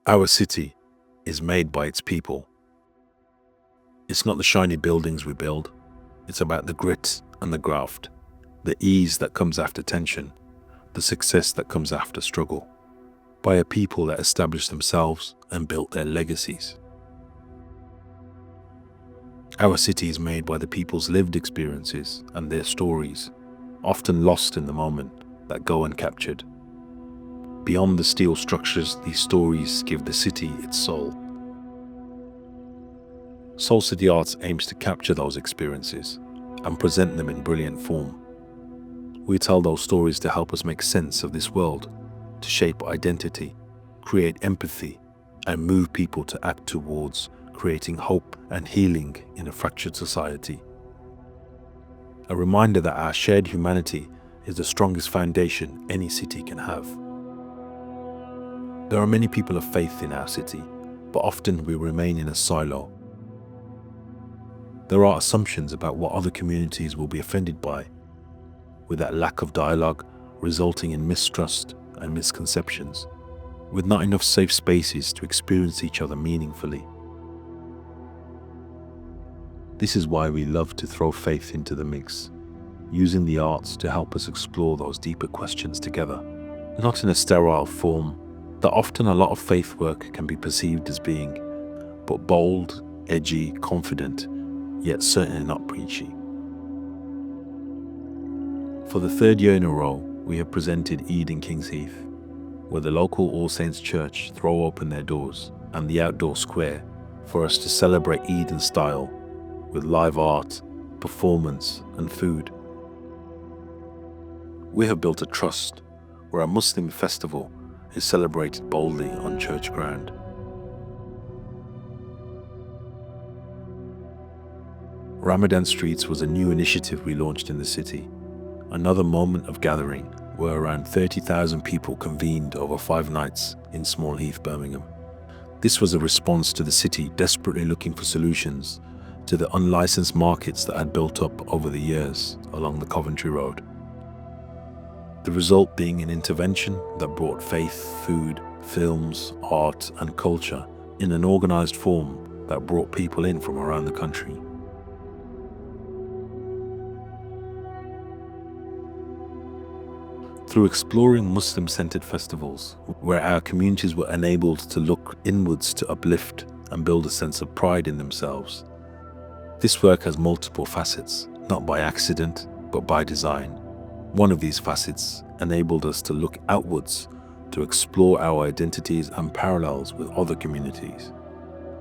Our city is made by its people. It's not the shiny buildings we build. It's about the grit and the graft, the ease that comes after tension, the success that comes after struggle, by a people that established themselves and built their legacies. Our city is made by the people's lived experiences and their stories, often lost in the moment, that go uncaptured. Beyond the steel structures, these stories give the city its soul. Soul City Arts aims to capture those experiences and present them in brilliant form. We tell those stories to help us make sense of this world, to shape identity, create empathy, and move people to act towards creating hope and healing in a fractured society. A reminder that our shared humanity is the strongest foundation any city can have. There are many people of faith in our city, but often we remain in a silo. There are assumptions about what other communities will be offended by, with that lack of dialogue resulting in mistrust and misconceptions, with not enough safe spaces to experience each other meaningfully. This is why we love to throw faith into the mix, using the arts to help us explore those deeper questions together, not in a sterile form that often a lot of faith work can be perceived as being, but bold, edgy, confident, yet certainly not preachy. For the third year in a row, we have presented Eid in Kings Heath, where the local All Saints Church throw open their doors and the outdoor square for us to celebrate Eid in style, with live art, performance, and food. We have built a trust where a Muslim festival is celebrated boldly on church ground. Ramadan Streets was a new initiative we launched in the city, another moment of gathering where around 30,000 people convened over 5 nights in Small Heath, Birmingham. This was a response to the city desperately looking for solutions to the unlicensed markets that had built up over the years along the Coventry Road. The result being an intervention that brought faith, food, films, art, and culture in an organized form that brought people in from around the country. Through exploring Muslim-centered festivals, where our communities were enabled to look inwards to uplift and build a sense of pride in themselves. This work has multiple facets, not by accident, but by design. One of these facets enabled us to look outwards to explore our identities and parallels with other communities.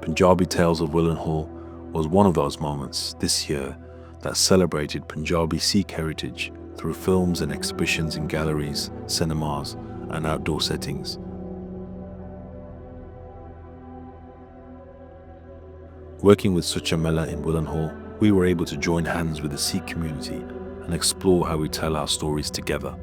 Punjabi Tales of Willenhall was one of those moments this year that celebrated Punjabi Sikh heritage through films and exhibitions in galleries, cinemas, and outdoor settings. Working with such a Mela in Willenhall, we were able to join hands with the Sikh community and explore how we tell our stories together.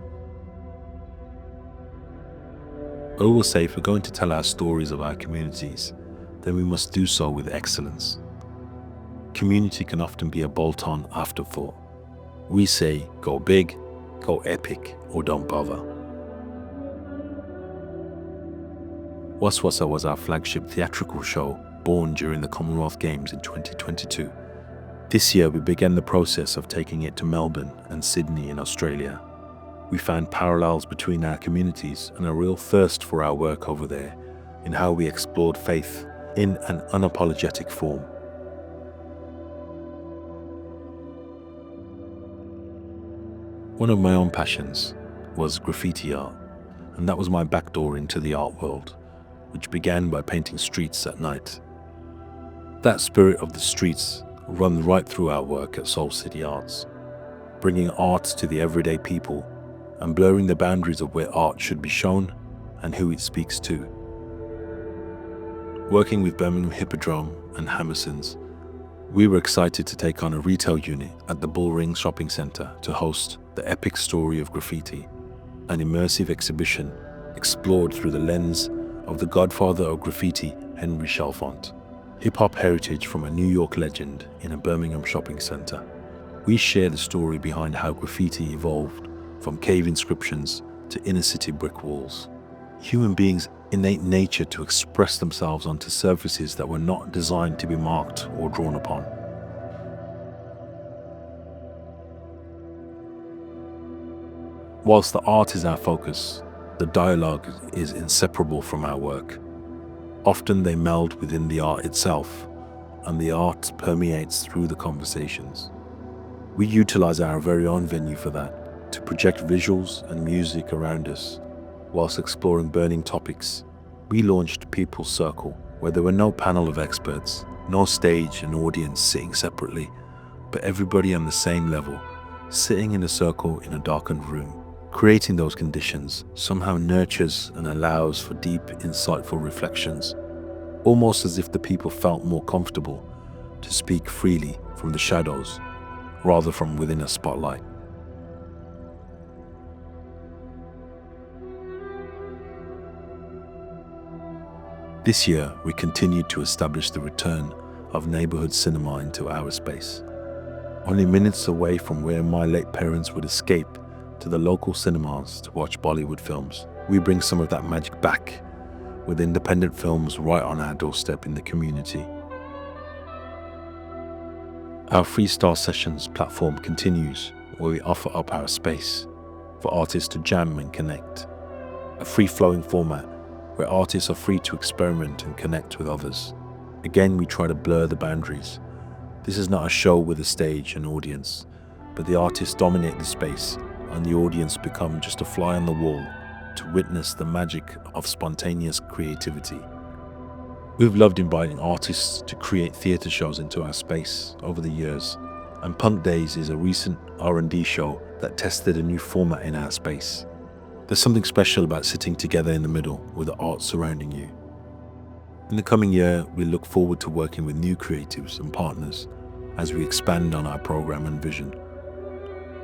I will say, if we're going to tell our stories of our communities, then we must do so with excellence. Community can often be a bolt-on afterthought. We say, go big, go epic, or don't bother. Waswasa was our flagship theatrical show, born during the Commonwealth Games in 2022. This year we began the process of taking it to Melbourne and Sydney in Australia. We found parallels between our communities and a real thirst for our work over there in how we explored faith in an unapologetic form. One of my own passions was graffiti art, and that was my backdoor into the art world, which began by painting streets at night. That spirit of the streets runs right through our work at Soul City Arts, bringing art to the everyday people and blurring the boundaries of where art should be shown and who it speaks to. Working with Birmingham Hippodrome and Hammerson's, we were excited to take on a retail unit at the Bullring Shopping Centre to host The Epic Story of Graffiti, an immersive exhibition explored through the lens of the godfather of graffiti, Henry Chalfant. Hip-hop heritage from a New York legend in a Birmingham shopping centre. We share the story behind how graffiti evolved from cave inscriptions to inner city brick walls. Human beings innate nature to express themselves onto surfaces that were not designed to be marked or drawn upon. Whilst the art is our focus, the dialogue is inseparable from our work. Often they meld within the art itself, and the art permeates through the conversations. We utilize our very own venue for that, to project visuals and music around us, whilst exploring burning topics. We launched People's Circle, where there were no panel of experts, no stage and audience sitting separately, but everybody on the same level, sitting in a circle in a darkened room. Creating those conditions somehow nurtures and allows for deep, insightful reflections, almost as if the people felt more comfortable to speak freely from the shadows rather from within a spotlight. This year, we continued to establish the return of neighborhood cinema into our space. Only minutes away from where my late parents would escape to the local cinemas to watch Bollywood films, we bring some of that magic back with independent films right on our doorstep in the community. Our Freestyle Sessions platform continues, where we offer up our space for artists to jam and connect. A free-flowing format where artists are free to experiment and connect with others. Again, we try to blur the boundaries. This is not a show with a stage and audience, but the artists dominate the space and the audience become just a fly on the wall to witness the magic of spontaneous creativity. We've loved inviting artists to create theatre shows into our space over the years, and Punk Days is a recent R&D show that tested a new format in our space. There's something special about sitting together in the middle with the art surrounding you. In the coming year, we look forward to working with new creatives and partners as we expand on our program and vision.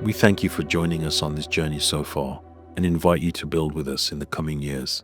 We thank you for joining us on this journey so far and invite you to build with us in the coming years.